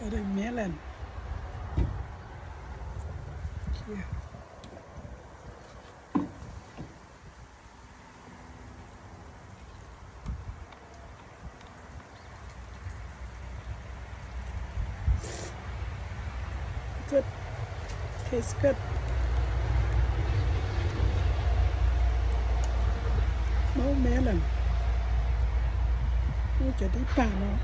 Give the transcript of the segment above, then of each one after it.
Watermelon. Here. Good. Tastes good. Melon. นี่จะได้ป่าเนาะ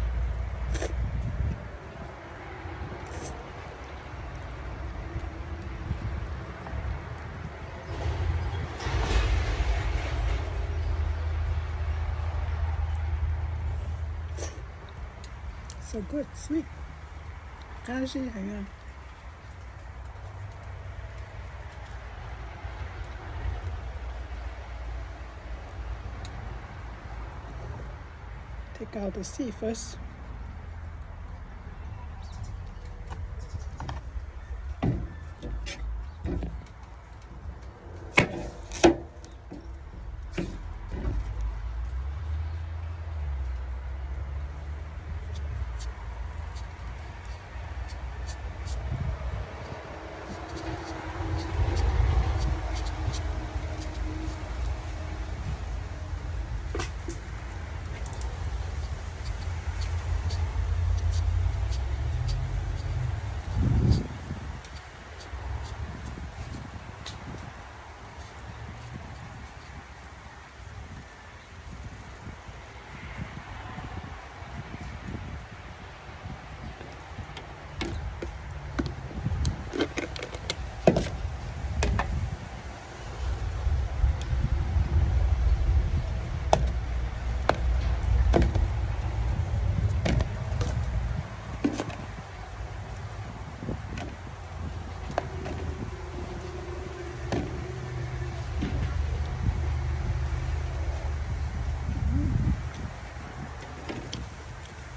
So good, sweet. Kashi, hang on. Take out the seed first.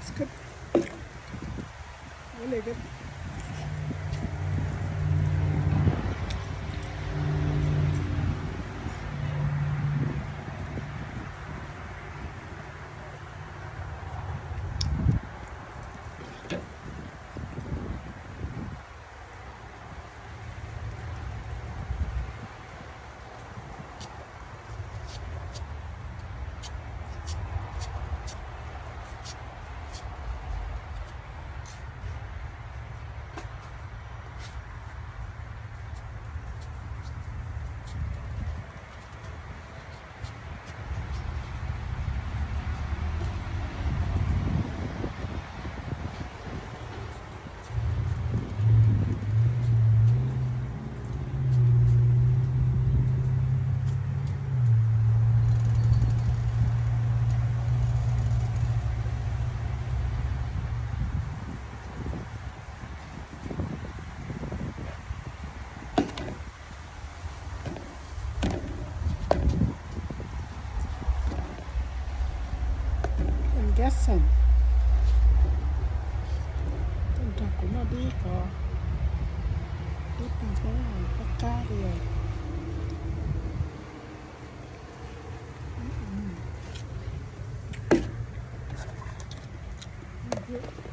It's good. Really good. Get some. Con trọc của nó đi có đi bằng cái này có cá đi rồi. Ừ.